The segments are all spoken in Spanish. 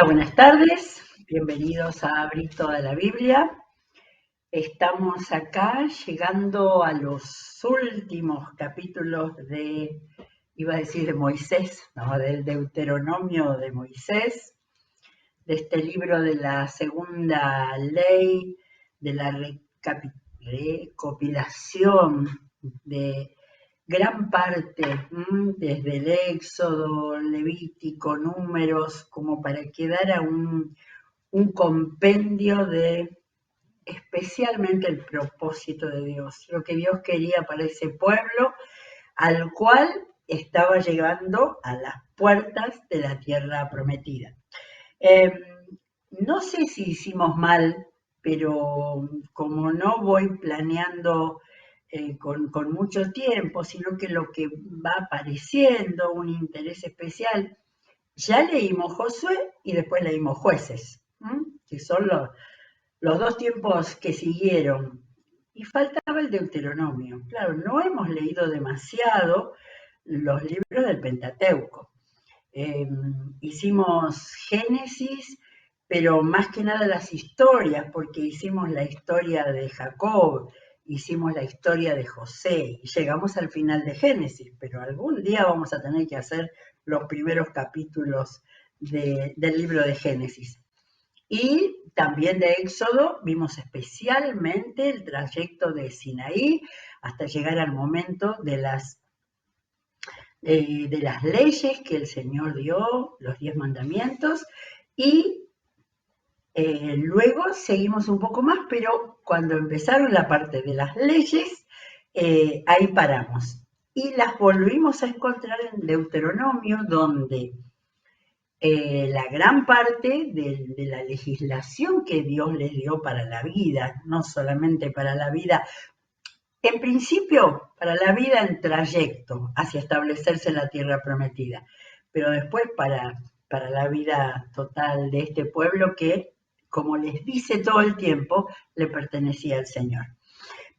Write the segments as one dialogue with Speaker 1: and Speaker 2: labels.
Speaker 1: Hola, buenas tardes. Bienvenidos a Abrir toda la Biblia. Estamos acá llegando a los últimos capítulos iba a decir de Moisés, no, del Deuteronomio de Moisés, de este libro de la segunda ley, de la recopilación de gran parte, desde el Éxodo, Levítico, Números, como para que dara un compendio de especialmente el propósito de Dios, lo que Dios quería para ese pueblo, al cual estaba llegando a las puertas de la tierra prometida. No sé si hicimos mal, pero como no voy planeando con mucho tiempo, sino que lo que va apareciendo, un interés especial, ya leímos Josué y después leímos Jueces, que son los dos tiempos que siguieron. Y faltaba el Deuteronomio. Claro, no hemos leído demasiado los libros del Pentateuco. Hicimos Génesis, pero más que nada las historias, porque hicimos la historia de Jacob, hicimos la historia de José, y llegamos al final de Génesis, pero algún día vamos a tener que hacer los primeros capítulos del libro de Génesis. Y también de Éxodo vimos especialmente el trayecto de Sinaí hasta llegar al momento de las leyes que el Señor dio, los 10 mandamientos, y luego seguimos un poco más, pero cuando empezaron la parte de las leyes, ahí paramos. Y las volvimos a encontrar en Deuteronomio, donde la gran parte de la legislación que Dios les dio para la vida, no solamente para la vida, en principio para la vida en trayecto hacia establecerse en la tierra prometida, pero después para la vida total de este pueblo que, como les dice todo el tiempo, le pertenecía al Señor.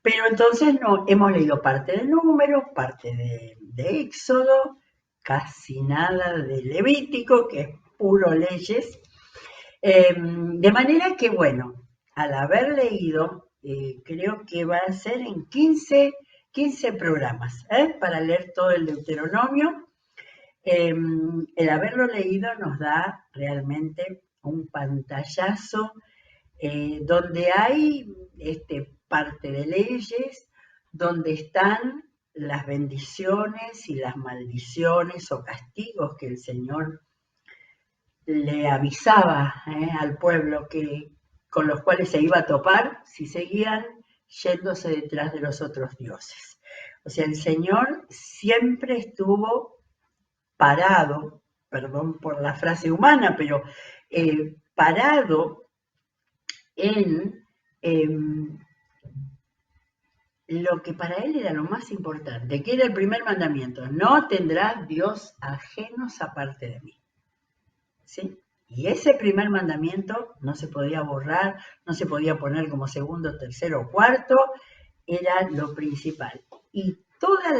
Speaker 1: Pero entonces no, hemos leído parte de Números, parte de Éxodo, casi nada de Levítico, que es puro leyes. De manera que, bueno, al haber leído, creo que va a ser en 15 programas, para leer todo el Deuteronomio. El haberlo leído nos da realmente un pantallazo donde hay parte de leyes, donde están las bendiciones y las maldiciones o castigos que el Señor le avisaba al pueblo con los cuales se iba a topar si seguían yéndose detrás de los otros dioses. O sea, el Señor siempre estuvo parado, perdón por la frase humana, pero parado en lo que para él era lo más importante, que era el primer mandamiento: no tendrás Dios ajenos aparte de mí. ¿Sí? Y ese primer mandamiento no se podía borrar, no se podía poner como segundo, tercero o cuarto, era lo principal. Y toda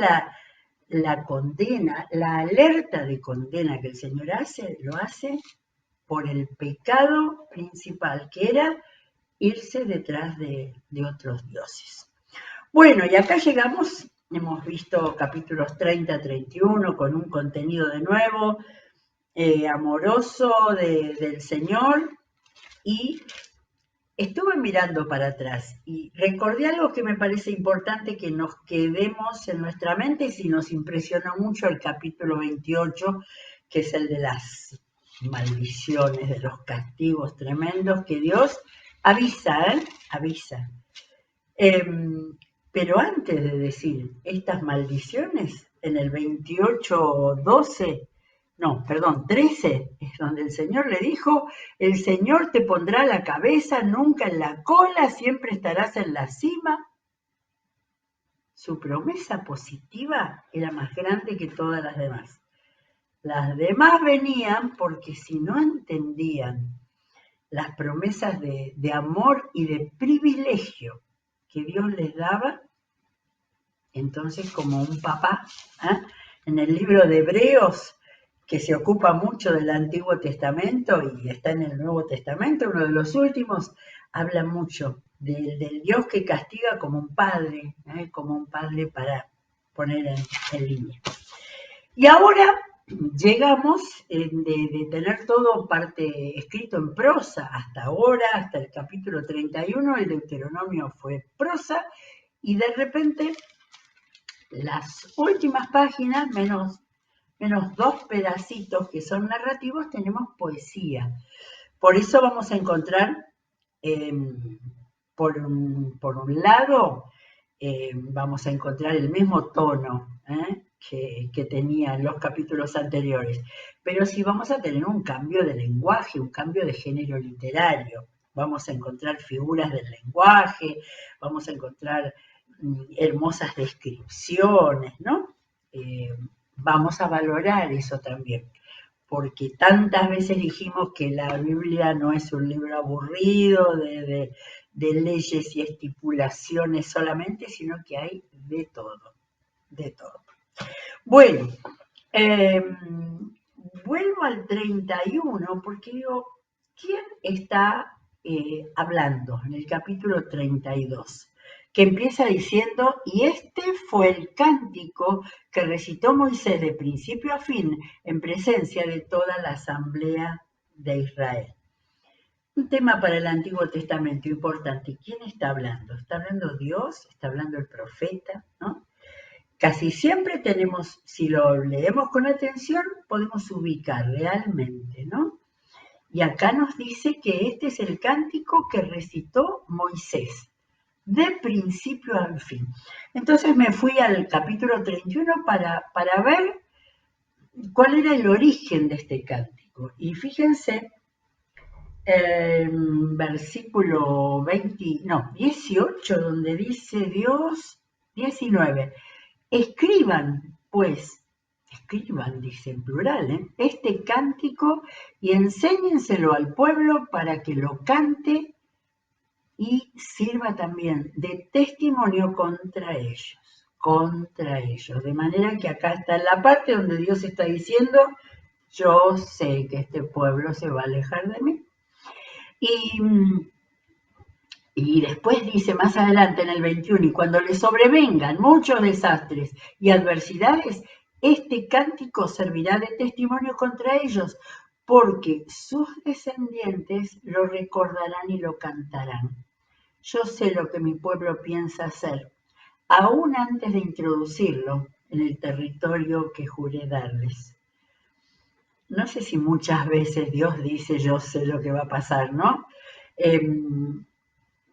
Speaker 1: la condena, la alerta de condena que el Señor hace, lo hace por el pecado principal, que era irse detrás de otros dioses. Bueno, y acá llegamos, hemos visto capítulos 30 a 31 con un contenido de nuevo, amoroso del Señor, y estuve mirando para atrás y recordé algo que me parece importante que nos quedemos en nuestra mente, y si nos impresionó mucho el capítulo 28, que es el de las maldiciones, de los castigos tremendos que Dios avisa. Pero antes de decir estas maldiciones, en el 28:12, no, perdón, 13, es donde el Señor le dijo: el Señor te pondrá la cabeza, nunca en la cola, siempre estarás en la cima. Su promesa positiva era más grande que todas las demás. Las demás venían porque si no entendían las promesas de amor y de privilegio que Dios les daba, entonces como un papá, en el libro de Hebreos, que se ocupa mucho del Antiguo Testamento y está en el Nuevo Testamento, uno de los últimos, habla mucho del Dios que castiga como un padre para poner en línea. Y ahora llegamos de tener todo parte escrito en prosa hasta ahora, hasta el capítulo 31, el Deuteronomio fue prosa, y de repente las últimas páginas, menos dos pedacitos que son narrativos, tenemos poesía. Por eso vamos a encontrar, eh, por un lado, vamos a encontrar el mismo tono que tenía en los capítulos anteriores, pero sí vamos a tener un cambio de lenguaje, un cambio de género literario. Vamos a encontrar figuras del lenguaje, vamos a encontrar hermosas descripciones, ¿no? Vamos a valorar eso también, porque tantas veces dijimos que la Biblia no es un libro aburrido de leyes y estipulaciones solamente, sino que hay de todo, de todo. Bueno, vuelvo al 31 porque digo, ¿quién está hablando en el capítulo 32? Que empieza diciendo, y este fue el cántico que recitó Moisés de principio a fin en presencia de toda la asamblea de Israel. Un tema para el Antiguo Testamento importante. ¿Quién está hablando? ¿Está hablando Dios? ¿Está hablando el profeta? ¿No? Casi siempre tenemos, si lo leemos con atención, podemos ubicar realmente, ¿no? Y acá nos dice que este es el cántico que recitó Moisés, de principio al fin. Entonces me fui al capítulo 31 para ver cuál era el origen de este cántico. Y fíjense, versículo 18, donde dice Dios, 19, escriban, pues, dice en plural, este cántico y enséñenselo al pueblo para que lo cante y sirva también de testimonio contra ellos. De manera que acá está la parte donde Dios está diciendo, yo sé que este pueblo se va a alejar de mí. Y después dice más adelante en el 21, y cuando les sobrevengan muchos desastres y adversidades, este cántico servirá de testimonio contra ellos, porque sus descendientes lo recordarán y lo cantarán. Yo sé lo que mi pueblo piensa hacer, aún antes de introducirlo en el territorio que juré darles. No sé si muchas veces Dios dice, yo sé lo que va a pasar, ¿no?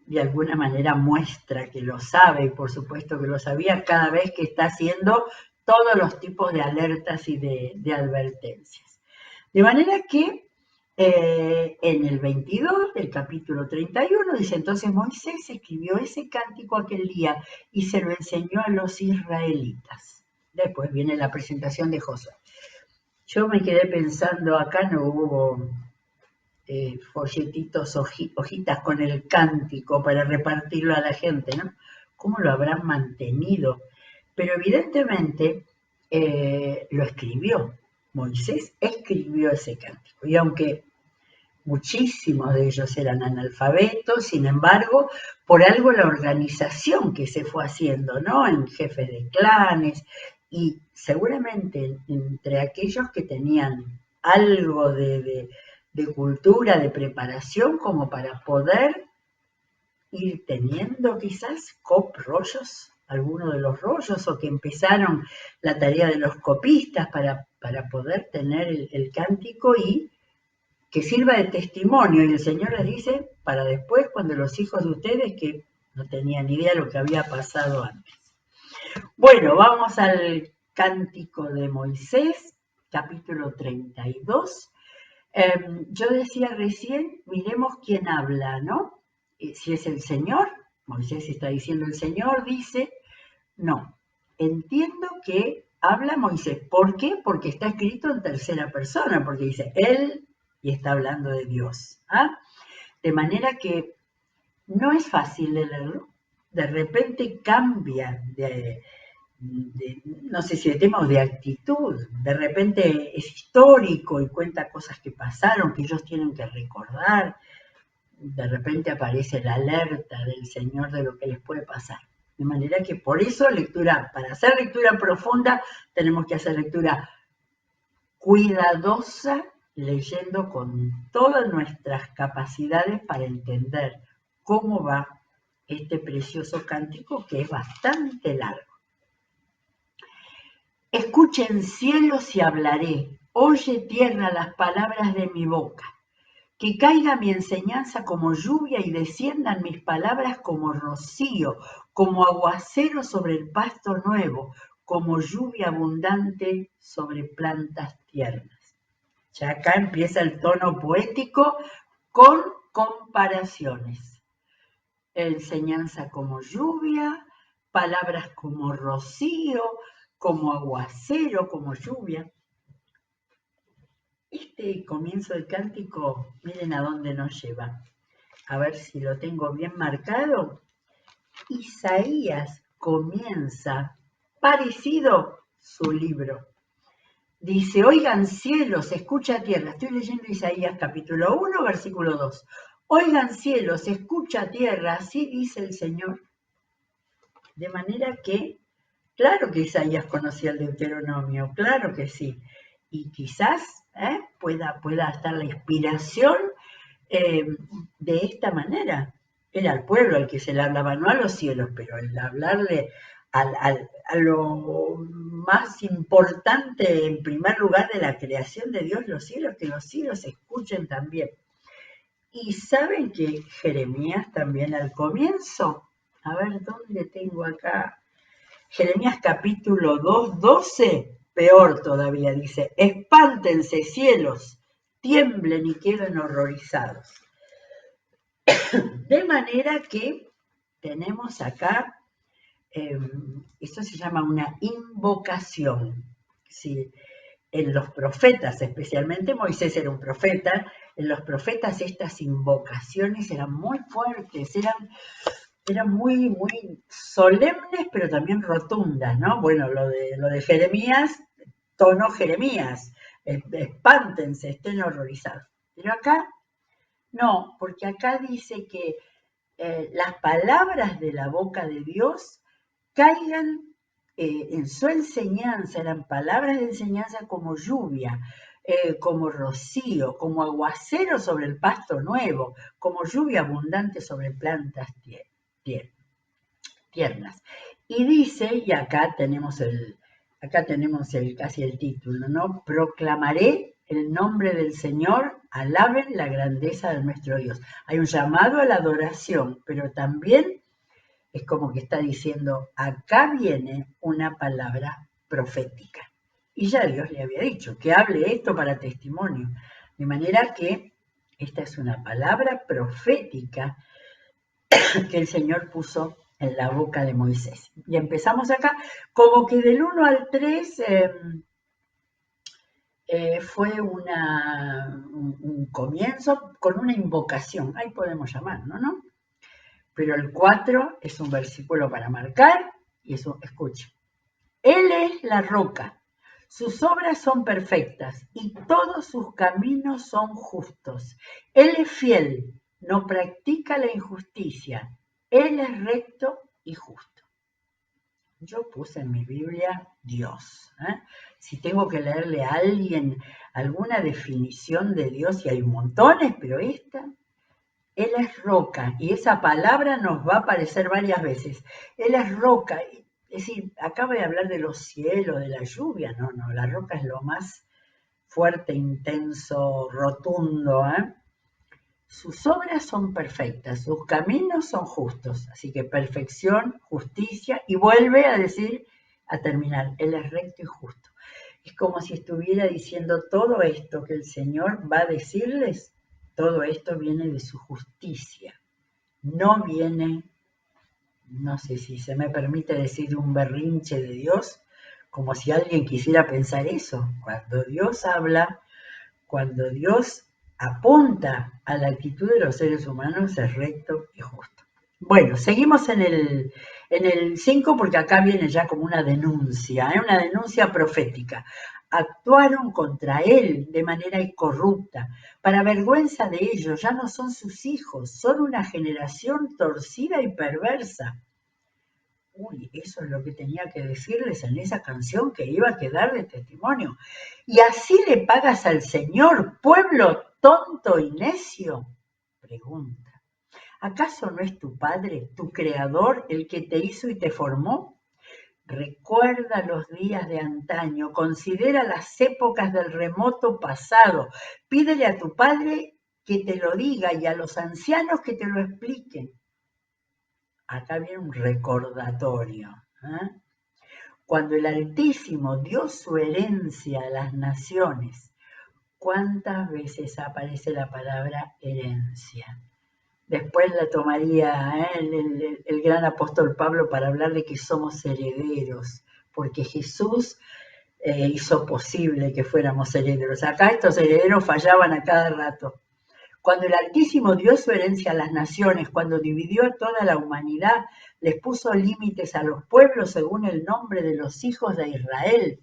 Speaker 1: De alguna manera muestra que lo sabe, y por supuesto que lo sabía cada vez que está haciendo todos los tipos de alertas y de advertencias. De manera que en el 22 del capítulo 31 dice, entonces Moisés escribió ese cántico aquel día y se lo enseñó a los israelitas. Después viene la presentación de Josué. Yo me quedé pensando, acá no hubo folletitos, hojitas con el cántico para repartirlo a la gente, ¿no? ¿Cómo lo habrán mantenido? Pero evidentemente lo escribió. Moisés escribió ese cántico. Y aunque muchísimos de ellos eran analfabetos, sin embargo, por algo la organización que se fue haciendo, ¿no? En jefes de clanes y seguramente entre aquellos que tenían algo de cultura, de preparación, como para poder ir teniendo quizás rollos, algunos de los rollos, o que empezaron la tarea de los copistas para poder tener el cántico y que sirva de testimonio. Y el Señor les dice, para después, cuando los hijos de ustedes, que no tenían ni idea de lo que había pasado antes. Bueno, vamos al cántico de Moisés, capítulo 32. Yo decía recién, miremos quién habla, ¿no? Si es el Señor, Moisés está diciendo el Señor, dice, no, entiendo que habla Moisés. ¿Por qué? Porque está escrito en tercera persona, porque dice él y está hablando de Dios. ¿Ah? De manera que no es fácil de leerlo. De repente cambia no sé si de tema o de actitud. De repente es histórico y cuenta cosas que pasaron, que ellos tienen que recordar. De repente aparece la alerta del Señor de lo que les puede pasar. De manera que por eso para hacer lectura profunda, tenemos que hacer lectura cuidadosa, leyendo con todas nuestras capacidades para entender cómo va este precioso cántico que es bastante largo. Escuchen cielos y hablaré, oye tierra las palabras de mi boca. Que caiga mi enseñanza como lluvia y desciendan mis palabras como rocío, como aguacero sobre el pasto nuevo, como lluvia abundante sobre plantas tiernas. Ya acá empieza el tono poético con comparaciones. Enseñanza como lluvia, palabras como rocío, como aguacero, como lluvia. Este comienzo del cántico, miren a dónde nos lleva. A ver si lo tengo bien marcado. Isaías comienza parecido su libro. Dice, oigan cielos, escucha tierra. Estoy leyendo Isaías capítulo 1, versículo 2. Oigan cielos, escucha tierra, así dice el Señor. De manera que, claro que Isaías conocía el Deuteronomio, claro que sí. Y quizás pueda estar la inspiración de esta manera. Era al pueblo al que se le hablaba, no a los cielos, pero el hablarle a lo más importante en primer lugar de la creación de Dios, los cielos, que los cielos escuchen también. Y saben que Jeremías también al comienzo, a ver dónde tengo acá, Jeremías capítulo 2, 12, peor todavía, dice, espántense cielos, tiemblen y queden horrorizados. De manera que tenemos acá, esto se llama una invocación. ¿Sí? En los profetas, especialmente Moisés era un profeta, en los profetas estas invocaciones eran muy fuertes, eran muy, muy solemnes, pero también rotundas, ¿no? Bueno, lo de Jeremías, tono Jeremías, espántense, estén horrorizados. Pero acá no, porque acá dice que las palabras de la boca de Dios caigan en su enseñanza, eran palabras de enseñanza como lluvia, como rocío, como aguacero sobre el pasto nuevo, como lluvia abundante sobre plantas tiernas. Y dice, y acá tenemos casi el título, ¿no? Proclamaré el nombre del Señor, alaben la grandeza de nuestro Dios. Hay un llamado a la adoración, pero también es como que está diciendo, acá viene una palabra profética. Y ya Dios le había dicho que hable esto para testimonio. De manera que esta es una palabra profética que el Señor puso en la boca de Moisés. Y empezamos acá, como que del 1 al 3 fue un comienzo con una invocación, ahí podemos llamarlo, ¿no? Pero el 4 es un versículo para marcar, y eso, escuchen. Él es la roca, sus obras son perfectas y todos sus caminos son justos. Él es fiel, no practica la injusticia. Él es recto y justo. Yo puse en mi Biblia Dios. Si tengo que leerle a alguien alguna definición de Dios, y hay montones, pero esta, Él es roca, y esa palabra nos va a aparecer varias veces. Él es roca, es decir, acaba de hablar de los cielos, de la lluvia, no, la roca es lo más fuerte, intenso, rotundo. Sus obras son perfectas, sus caminos son justos, así que perfección, justicia, y vuelve a decir, a terminar, Él es recto y justo. Es como si estuviera diciendo todo esto que el Señor va a decirles, todo esto viene de su justicia, no viene, no sé si se me permite decir, un berrinche de Dios, como si alguien quisiera pensar eso. Cuando Dios habla, cuando Dios apunta a la actitud de los seres humanos, es recto y justo. Bueno, seguimos en En el 5, porque acá viene ya como una denuncia profética. Actuaron contra él de manera incorrupta. Para vergüenza de ellos, ya no son sus hijos, son una generación torcida y perversa. Uy, eso es lo que tenía que decirles en esa canción que iba a quedar de testimonio. ¿Y así le pagas al Señor, pueblo tonto y necio? Pregunta. ¿Acaso no es tu Padre, tu Creador, el que te hizo y te formó? Recuerda los días de antaño, considera las épocas del remoto pasado, pídele a tu Padre que te lo diga y a los ancianos que te lo expliquen. Acá viene un recordatorio. Cuando el Altísimo dio su herencia a las naciones, ¿cuántas veces aparece la palabra herencia? Después la tomaría el gran apóstol Pablo para hablar de que somos herederos, porque Jesús hizo posible que fuéramos herederos. Acá estos herederos fallaban a cada rato. Cuando el Altísimo dio su herencia a las naciones, cuando dividió a toda la humanidad, les puso límites a los pueblos según el nombre de los hijos de Israel.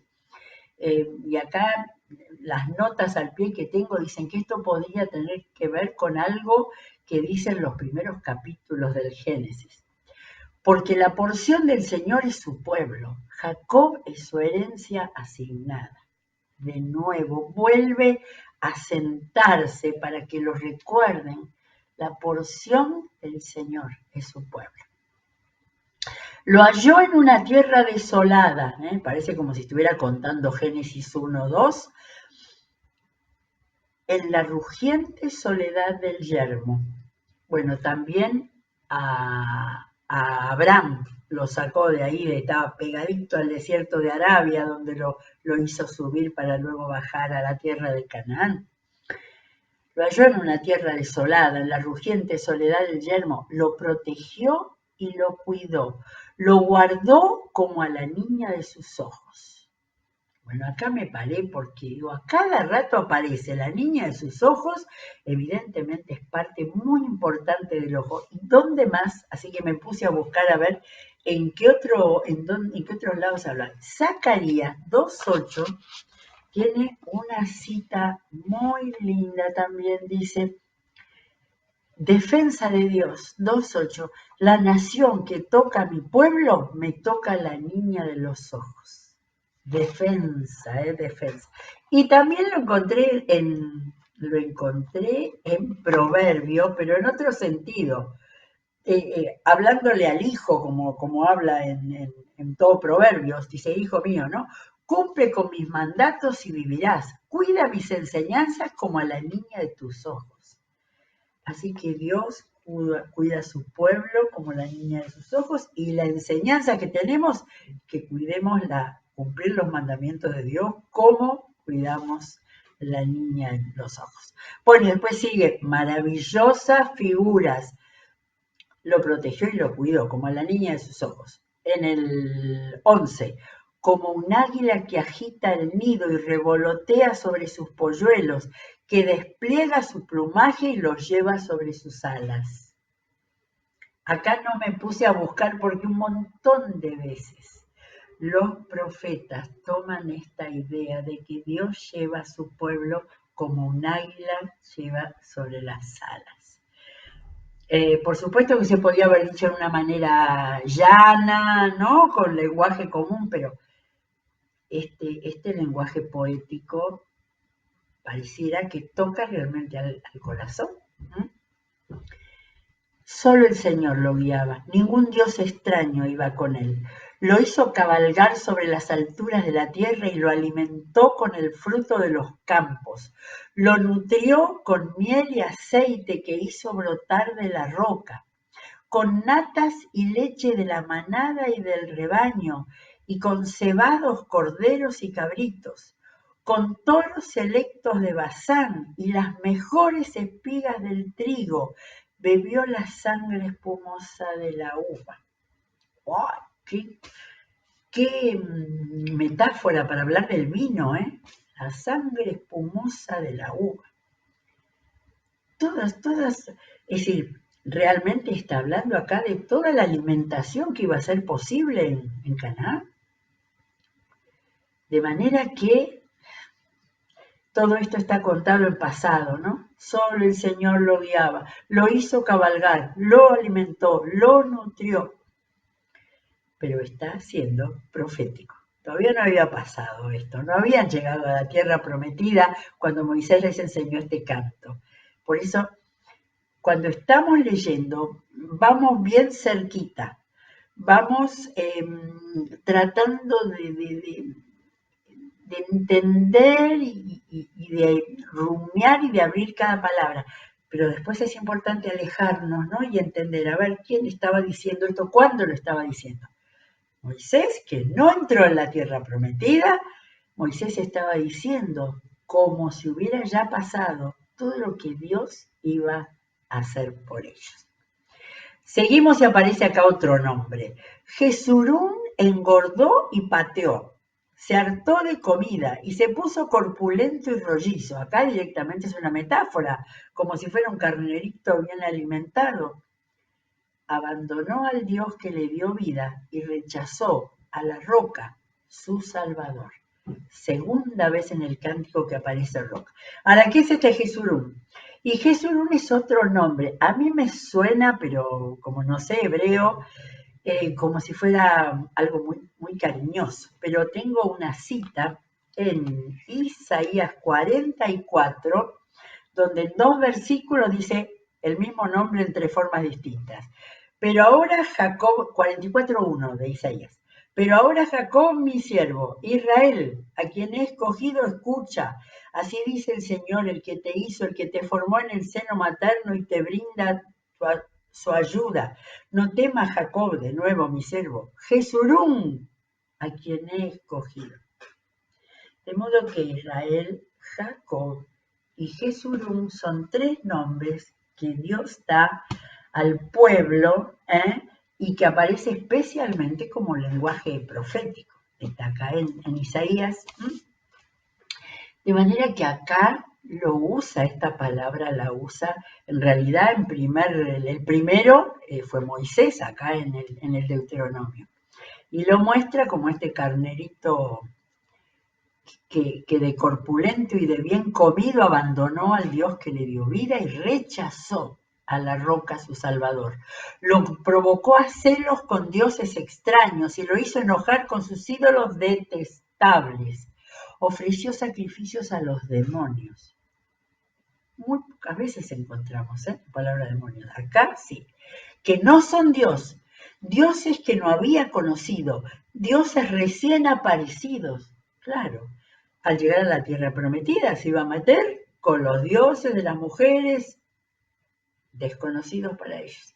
Speaker 1: Y acá las notas al pie que tengo dicen que esto podría tener que ver con algo que dicen los primeros capítulos del Génesis. Porque la porción del Señor es su pueblo, Jacob es su herencia asignada. De nuevo, vuelve a sentarse para que lo recuerden. La porción del Señor es su pueblo. Lo halló en una tierra desolada, parece como si estuviera contando Génesis 1:2, en la rugiente soledad del yermo. Bueno, también a Abraham lo sacó de ahí, estaba pegadito al desierto de Arabia, donde lo hizo subir para luego bajar a la tierra de Canaán. Lo halló en una tierra desolada, en la rugiente soledad del yermo, lo protegió y lo cuidó, lo guardó como a la niña de sus ojos. Bueno, acá me paré porque digo, a cada rato aparece la niña de sus ojos, evidentemente es parte muy importante del ojo. ¿Y dónde más? Así que me puse a buscar a ver en qué otros lados hablan. Zacarías 2:8 tiene una cita muy linda también, dice, defensa de Dios, 2:8, la nación que toca a mi pueblo, me toca la niña de los ojos. Defensa. Y también lo encontré en Proverbio, pero en otro sentido, hablándole al hijo, como habla en todo Proverbios, dice, hijo mío, ¿no? Cumple con mis mandatos y vivirás. Cuida mis enseñanzas como a la niña de tus ojos. Así que Dios cuida a su pueblo como la niña de sus ojos, y la enseñanza que tenemos, que cuidemos cumplir los mandamientos de Dios como cuidamos la niña de los ojos. Bueno, y después sigue, maravillosas figuras. Lo protegió y lo cuidó como a la niña de sus ojos. En el 11, como un águila que agita el nido y revolotea sobre sus polluelos, que despliega su plumaje y los lleva sobre sus alas. Acá no me puse a buscar porque un montón de veces los profetas toman esta idea de que Dios lleva a su pueblo como un águila lleva sobre las alas. Por supuesto que se podía haber dicho de una manera llana, ¿no? Con lenguaje común, pero este lenguaje poético pareciera que toca realmente al corazón. Solo el Señor lo guiaba, ningún dios extraño iba con él. Lo hizo cabalgar sobre las alturas de la tierra y lo alimentó con el fruto de los campos. Lo nutrió con miel y aceite que hizo brotar de la roca, con natas y leche de la manada y del rebaño, y con cebados corderos y cabritos, con toros selectos de Basán y las mejores espigas del trigo, bebió la sangre espumosa de la uva. ¡Oh, qué metáfora para hablar del vino, ¿eh? La sangre espumosa de la uva. Todas, es decir, realmente está hablando acá de toda la alimentación que iba a ser posible en Canaán. De manera que todo esto está contado en pasado, ¿no? Solo el Señor lo guiaba, lo hizo cabalgar, lo alimentó, lo nutrió, pero está siendo profético. Todavía no había pasado esto, no habían llegado a la tierra prometida cuando Moisés les enseñó este canto. Por eso, cuando estamos leyendo, vamos bien cerquita, vamos tratando de entender y de rumiar y de abrir cada palabra. Pero después es importante alejarnos, ¿no? Y entender, a ver, ¿quién estaba diciendo esto? ¿Cuándo lo estaba diciendo? Moisés, que no entró en la tierra prometida, Moisés estaba diciendo como si hubiera ya pasado todo lo que Dios iba a hacer por ellos. Seguimos y aparece acá otro nombre. Jesurún engordó y pateó. Se hartó de comida y se puso corpulento y rollizo. Acá directamente es una metáfora, como si fuera un carnerito bien alimentado. Abandonó al Dios que le dio vida y rechazó a la roca, su Salvador. Segunda vez en el cántico que aparece roca. Ahora, ¿qué es este Jesurún? Y Jesurún es otro nombre. A mí me suena, pero como no sé hebreo, como si fuera algo muy, muy cariñoso. Pero tengo una cita en Isaías 44, donde en 2 versículos dice el mismo nombre en 3 formas distintas. Pero ahora Jacob, 44:1 de Isaías. Pero ahora Jacob, mi siervo, Israel, a quien he escogido, escucha. Así dice el Señor, el que te hizo, el que te formó en el seno materno y te brinda su ayuda. No temas, Jacob, de nuevo, mi siervo. Jesurún, a quien he escogido. De modo que Israel, Jacob y Jesurún son 3 nombres que Dios da al pueblo y que aparece especialmente como lenguaje profético. Está acá en Isaías. De manera que acá lo usa, esta palabra la usa, en realidad el primero fue Moisés acá en el Deuteronomio. Y lo muestra como este carnerito que de corpulento y de bien comido abandonó al Dios que le dio vida y rechazó a la roca su Salvador. Lo provocó a celos con dioses extraños y lo hizo enojar con sus ídolos detestables. Ofreció sacrificios a los demonios. Muy pocas veces encontramos la palabra demonios. Acá sí. Que no son Dios. Dioses que no había conocido. Dioses recién aparecidos. Claro. Al llegar a la tierra prometida se iba a meter con los dioses de las mujeres desconocidos para ellos.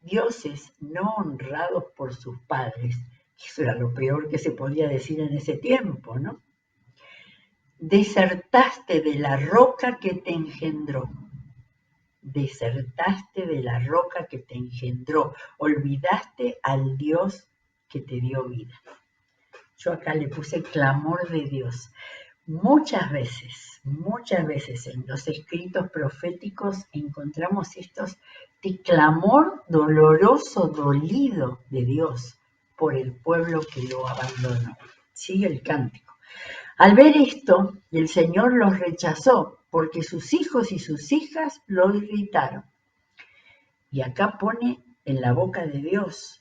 Speaker 1: Dioses no honrados por sus padres. Eso era lo peor que se podía decir en ese tiempo, ¿no? Desertaste de la roca que te engendró. Desertaste de la roca que te engendró. Olvidaste al Dios que te dio vida. Yo acá le puse clamor de Dios. Muchas veces en los escritos proféticos encontramos este clamor doloroso, dolido de Dios por el pueblo que lo abandonó. Sigue el cántico. Al ver esto, el Señor los rechazó porque sus hijos y sus hijas lo irritaron. Y acá pone en la boca de Dios.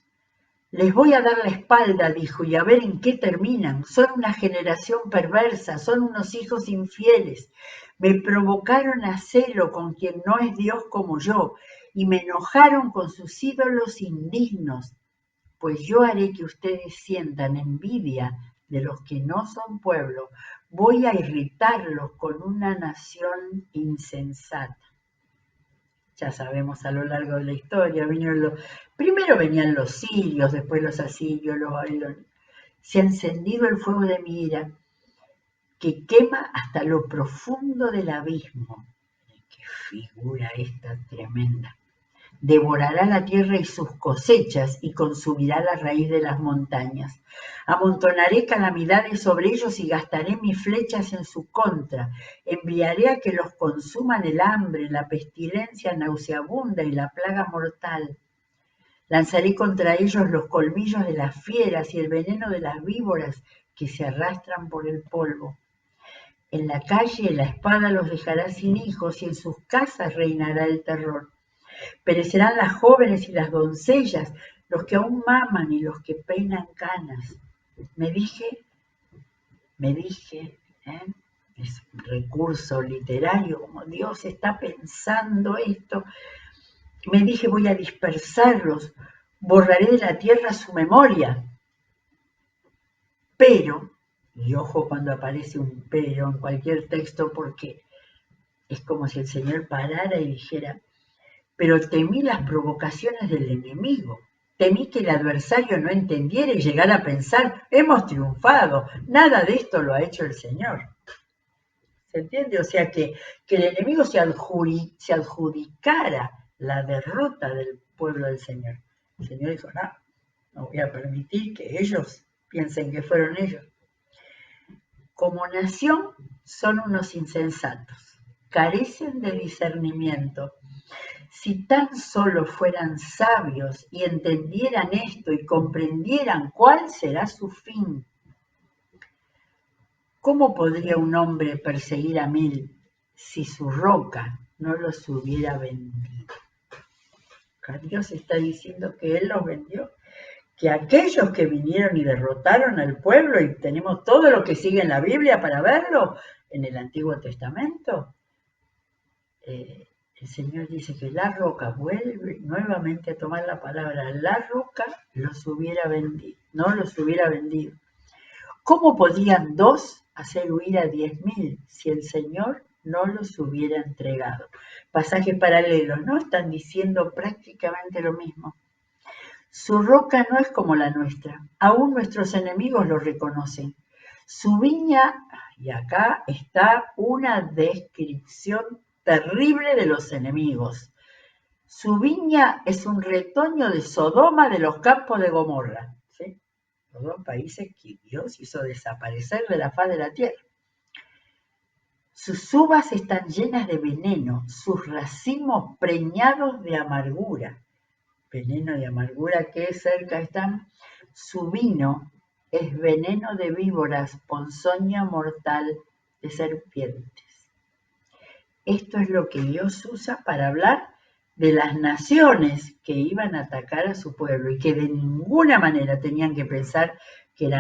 Speaker 1: Les voy a dar la espalda, dijo, y a ver en qué terminan. Son una generación perversa, son unos hijos infieles. Me provocaron a celo con quien no es Dios como yo, y me enojaron con sus ídolos indignos. Pues yo haré que ustedes sientan envidia de los que no son pueblo. Voy a irritarlos con una nación insensata. Ya sabemos a lo largo de la historia, primero venían los sirios, después los asirios, los babilonios. Se ha encendido el fuego de mi ira, que quema hasta lo profundo del abismo. Qué figura esta tremenda. Devorará la tierra y sus cosechas y consumirá la raíz de las montañas. Amontonaré calamidades sobre ellos y gastaré mis flechas en su contra. Enviaré a que los consuman el hambre, la pestilencia nauseabunda y la plaga mortal. Lanzaré contra ellos los colmillos de las fieras y el veneno de las víboras que se arrastran por el polvo. En la calle la espada los dejará sin hijos y en sus casas reinará el terror. Perecerán las jóvenes y las doncellas, los que aún maman y los que peinan canas. Me dije, es un recurso literario, como Dios está pensando esto. Me dije, voy a dispersarlos, borraré de la tierra su memoria. Pero, y ojo cuando aparece un pero en cualquier texto, porque es como si el Señor parara y dijera, pero temí las provocaciones del enemigo. Temí que el adversario no entendiera y llegara a pensar, hemos triunfado, nada de esto lo ha hecho el Señor. ¿Se entiende? O sea, que el enemigo se adjudicara la derrota del pueblo del Señor. El Señor dijo, no voy a permitir que ellos piensen que fueron ellos. Como nación son unos insensatos, carecen de discernimiento. Si tan solo fueran sabios y entendieran esto y comprendieran cuál será su fin. ¿Cómo podría un hombre perseguir a 1000 si su roca no los hubiera vendido? Dios está diciendo que Él los vendió, que aquellos que vinieron y derrotaron al pueblo, y tenemos todo lo que sigue en la Biblia para verlo, en el Antiguo Testamento, el Señor dice que la roca vuelve nuevamente a tomar la palabra, la roca los hubiera vendido, no los hubiera vendido. ¿Cómo podían 2 hacer huir a 10.000 si el Señor no los hubiera entregado? Pasajes paralelos, ¿no? Están diciendo prácticamente lo mismo. Su roca no es como la nuestra, aún nuestros enemigos lo reconocen. Su viña, y acá está una descripción terrible de los enemigos. Su viña es un retoño de Sodoma de los campos de Gomorra. ¿Sí? Los 2 países que Dios hizo desaparecer de la faz de la tierra. Sus uvas están llenas de veneno, sus racimos preñados de amargura. Veneno de amargura que cerca están. Su vino es veneno de víboras, ponzoña mortal de serpientes. Esto es lo que Dios usa para hablar de las naciones que iban a atacar a su pueblo y que de ninguna manera tenían que pensar que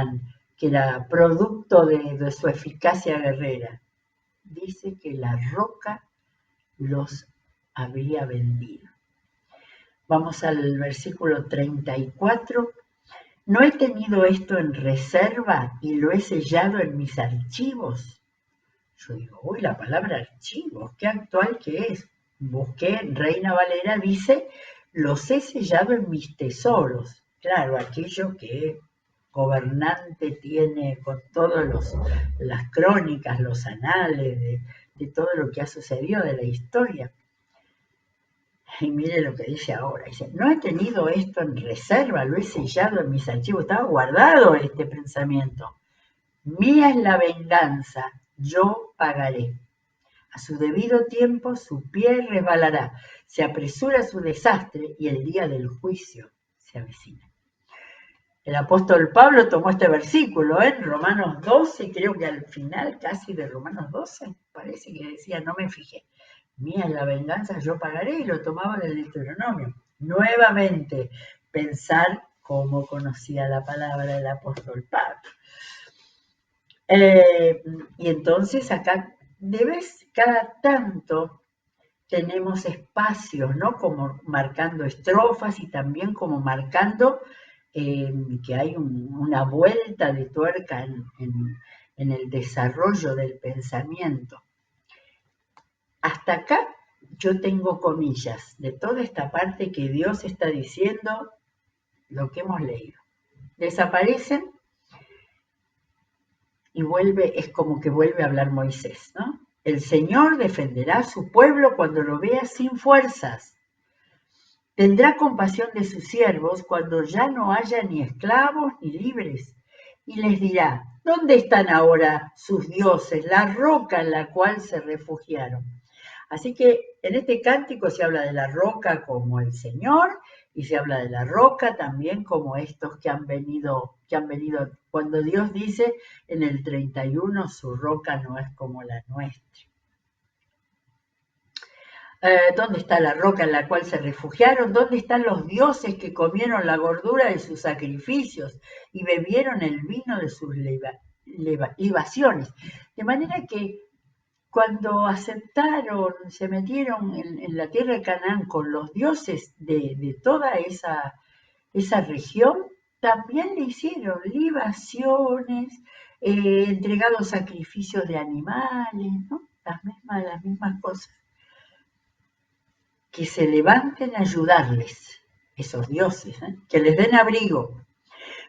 Speaker 1: era producto de su eficacia guerrera. Dice que la roca los habría vendido. Vamos al versículo 34. ¿No he tenido esto en reserva y lo he sellado en mis archivos? Yo digo, uy, la palabra archivos, qué actual que es. Busqué en Reina Valera, dice, los he sellado en mis tesoros. Claro, aquello que gobernante tiene con todas las crónicas, los anales de todo lo que ha sucedido de la historia. Y mire lo que dice ahora, dice, no he tenido esto en reserva, lo he sellado en mis archivos, estaba guardado este pensamiento. Mía es la venganza, yo pagaré. A su debido tiempo su pie resbalará, se apresura su desastre y el día del juicio se avecina. El apóstol Pablo tomó este versículo en Romanos 12, creo que al final casi de Romanos 12, parece que decía, no me fijé. Mía es la venganza, yo pagaré, y lo tomaba del Deuteronomio. Nuevamente, pensar cómo conocía la palabra del apóstol Pablo. Y entonces acá, cada tanto tenemos espacios, ¿no? Como marcando estrofas y también como marcando que hay una vuelta de tuerca en el desarrollo del pensamiento. Hasta acá yo tengo comillas de toda esta parte que Dios está diciendo lo que hemos leído. Desaparecen y es como que vuelve a hablar Moisés, ¿no? El Señor defenderá a su pueblo cuando lo vea sin fuerzas. Tendrá compasión de sus siervos cuando ya no haya ni esclavos ni libres, y les dirá, ¿dónde están ahora sus dioses, la roca en la cual se refugiaron? Así que en este cántico se habla de la roca como el Señor y se habla de la roca también como estos que han venido, cuando Dios dice en el 31, su roca no es como la nuestra. ¿Dónde está la roca en la cual se refugiaron? ¿Dónde están los dioses que comieron la gordura de sus sacrificios y bebieron el vino de sus libaciones? De manera que cuando aceptaron, se metieron en la tierra de Canaán con los dioses de toda esa región, también le hicieron libaciones, entregados sacrificios de animales, ¿no? Las mismas cosas. Que se levanten a ayudarles, esos dioses, que les den abrigo.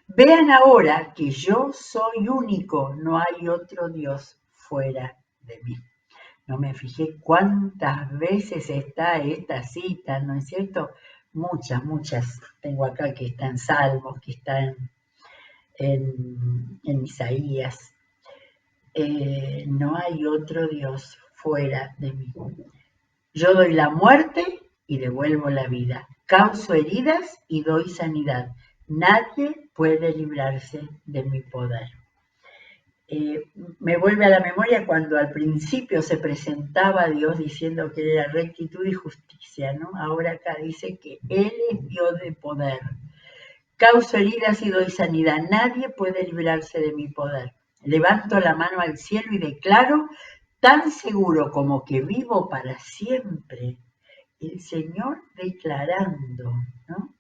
Speaker 1: Vean ahora que yo soy único, no hay otro Dios fuera de mí. No me fijé cuántas veces está esta cita, ¿no es cierto? Muchas. Tengo acá que está en Salmos, que está en Isaías. No hay otro Dios fuera de mí. Yo doy la muerte y devuelvo la vida. Causo heridas y doy sanidad. Nadie puede librarse de mi poder. Me vuelve a la memoria cuando al principio se presentaba a Dios diciendo que era rectitud y justicia, ¿no? Ahora acá dice que Él es Dios de poder. Causo heridas y doy sanidad. Nadie puede librarse de mi poder. Levanto la mano al cielo y declaro, tan seguro como que vivo para siempre, el Señor declarando, ¿no?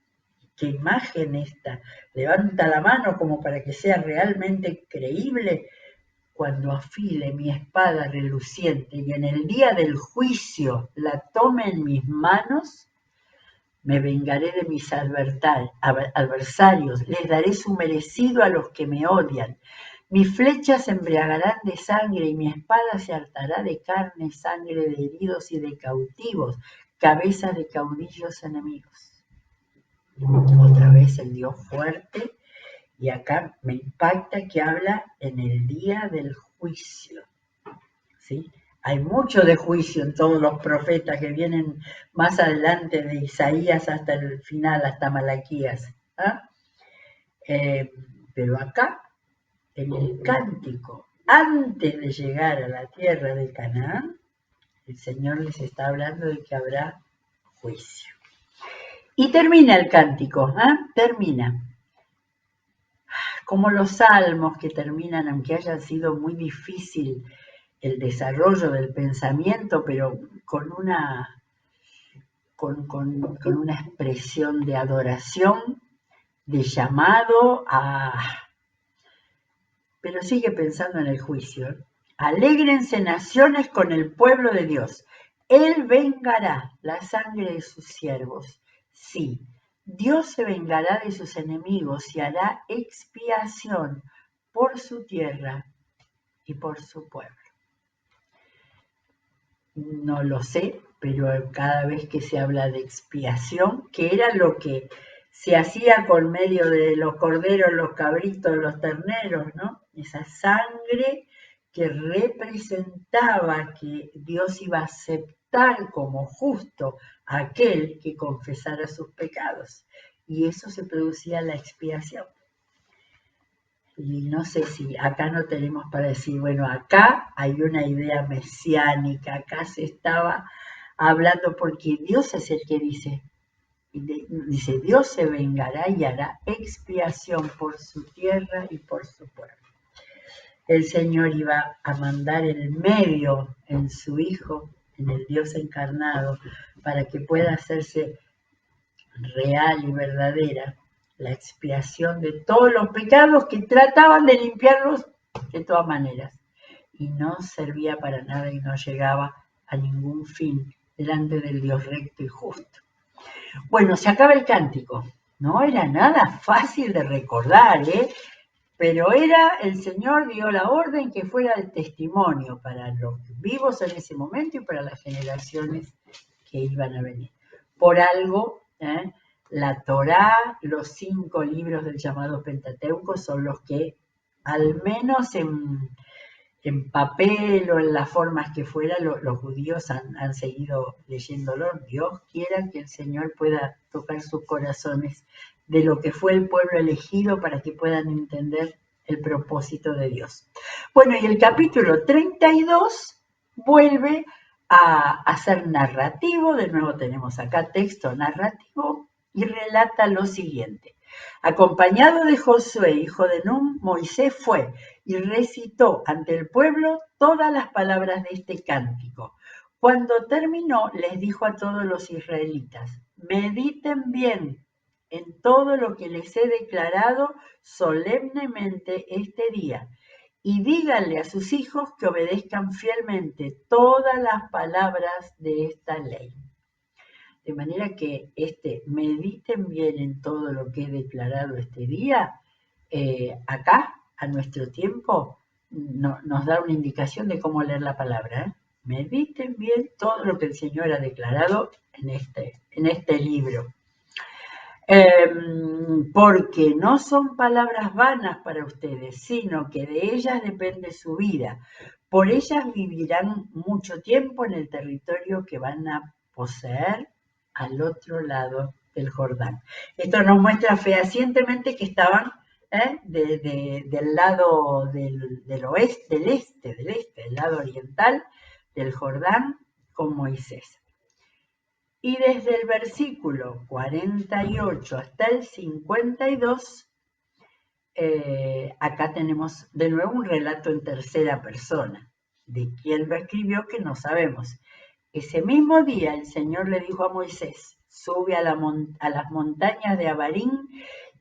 Speaker 1: Qué imagen esta. Levanta la mano como para que sea realmente creíble. Cuando afile mi espada reluciente y en el día del juicio la tome en mis manos, me vengaré de mis adversarios, les daré su merecido a los que me odian. Mis flechas se embriagarán de sangre y mi espada se hartará de carne, sangre de heridos y de cautivos, cabezas de caudillos enemigos. Otra vez el Dios fuerte, y acá me impacta que habla en el día del juicio, ¿sí? Hay mucho de juicio en todos los profetas que vienen más adelante, de Isaías hasta el final, hasta Malaquías. Pero acá, en el cántico, antes de llegar a la tierra de Canaán, el Señor les está hablando de que habrá juicio. Y termina el cántico, termina. Como los salmos que terminan, aunque haya sido muy difícil el desarrollo del pensamiento, pero con una expresión de adoración, de llamado a... Pero sigue pensando en el juicio. Alégrense naciones con el pueblo de Dios. Él vengará la sangre de sus siervos. Sí, Dios se vengará de sus enemigos y hará expiación por su tierra y por su pueblo. No lo sé, pero cada vez que se habla de expiación, que era lo que se hacía por medio de los corderos, los cabritos, los terneros, ¿no? Esa sangre que representaba que Dios iba a aceptar como justo a aquel que confesara sus pecados. Y eso se producía la expiación. Y no sé si acá no tenemos para decir, bueno, acá hay una idea mesiánica, acá se estaba hablando porque Dios es el que dice, Dios se vengará y hará expiación por su tierra y por su pueblo. El Señor iba a mandar el medio en su Hijo, en el Dios encarnado, para que pueda hacerse real y verdadera la expiación de todos los pecados que trataban de limpiarlos de todas maneras. Y no servía para nada y no llegaba a ningún fin delante del Dios recto y justo. Bueno, se acaba el cántico. No era nada fácil de recordar, pero el Señor dio la orden que fuera el testimonio para los vivos en ese momento y para las generaciones que iban a venir. Por algo La Torá, los 5 libros del llamado Pentateuco son los que, al menos en papel o en las formas que fuera, los judíos han seguido leyéndolo. Dios quiera que el Señor pueda tocar sus corazones de lo que fue el pueblo elegido para que puedan entender el propósito de Dios. Bueno, y el capítulo 32 vuelve a ser narrativo. De nuevo tenemos acá texto narrativo y relata lo siguiente. Acompañado de Josué, hijo de Nun, Moisés fue y recitó ante el pueblo todas las palabras de este cántico. Cuando terminó, les dijo a todos los israelitas: mediten bien en todo lo que les he declarado solemnemente este día, y díganle a sus hijos que obedezcan fielmente todas las palabras de esta ley. De manera que mediten bien en todo lo que he declarado este día, acá, a nuestro tiempo, nos da una indicación de cómo leer la palabra. Mediten bien todo lo que el Señor ha declarado en este libro. Porque no son palabras vanas para ustedes, sino que de ellas depende su vida. Por ellas vivirán mucho tiempo en el territorio que van a poseer al otro lado del Jordán. Esto nos muestra fehacientemente que estaban del lado del oeste, del lado oriental del Jordán con Moisés. Y desde el versículo 48 hasta el 52, acá tenemos de nuevo un relato en tercera persona. De quién lo escribió, que no sabemos. Ese mismo día el Señor le dijo a Moisés: sube a las montañas de Abarín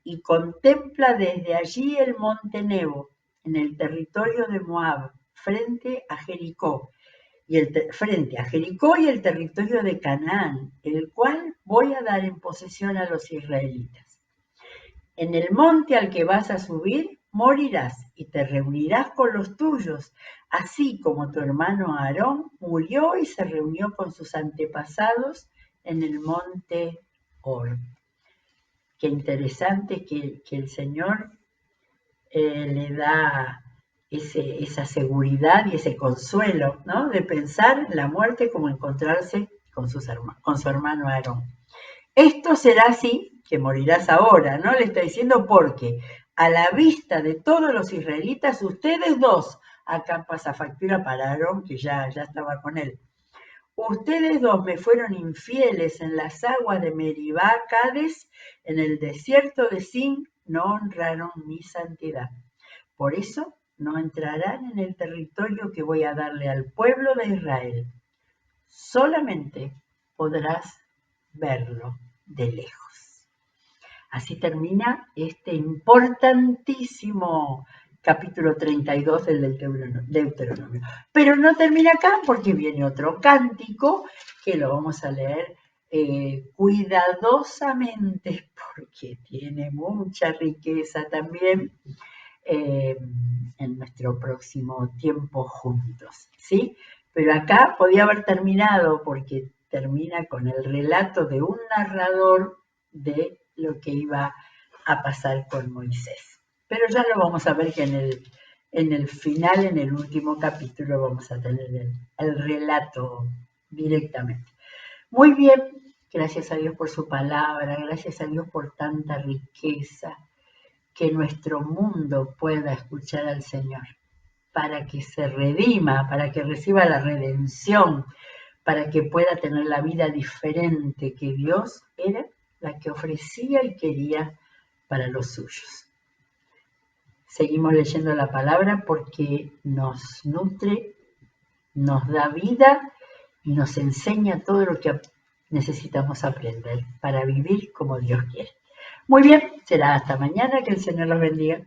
Speaker 1: y contempla desde allí el monte Nebo, en el territorio de Moab, frente a Jericó y el territorio de Canaán, el cual voy a dar en posesión a los israelitas. En el monte al que vas a subir morirás y te reunirás con los tuyos, así como tu hermano Aarón murió y se reunió con sus antepasados en el monte Hor. Qué interesante que el Señor le da esa seguridad y ese consuelo, ¿no? De pensar la muerte como encontrarse con su hermano Aarón. Esto será así, que morirás ahora, ¿no? Le está diciendo porque a la vista de todos los israelitas, ustedes dos, acá pasa factura para Aarón, que ya estaba con él. Ustedes dos me fueron infieles en las aguas de Meribá, Cades, en el desierto de Sin, no honraron mi santidad. Por eso no entrarán en el territorio que voy a darle al pueblo de Israel. Solamente podrás verlo de lejos. Así termina este importantísimo capítulo 32 del Deuteronomio. Pero no termina acá, porque viene otro cántico que lo vamos a leer cuidadosamente, porque tiene mucha riqueza también en nuestro próximo tiempo juntos, ¿sí? Pero acá podía haber terminado, porque termina con el relato de un narrador de lo que iba a pasar con Moisés. Pero ya lo vamos a ver que en el final, en el último capítulo, vamos a tener el relato directamente. Muy bien, gracias a Dios por su palabra, gracias a Dios por tanta riqueza, que nuestro mundo pueda escuchar al Señor, para que se redima, para que reciba la redención, para que pueda tener la vida diferente que Dios era la que ofrecía y quería para los suyos. Seguimos leyendo la palabra porque nos nutre, nos da vida y nos enseña todo lo que necesitamos aprender para vivir como Dios quiere. Muy bien, será hasta mañana, que el Señor los bendiga.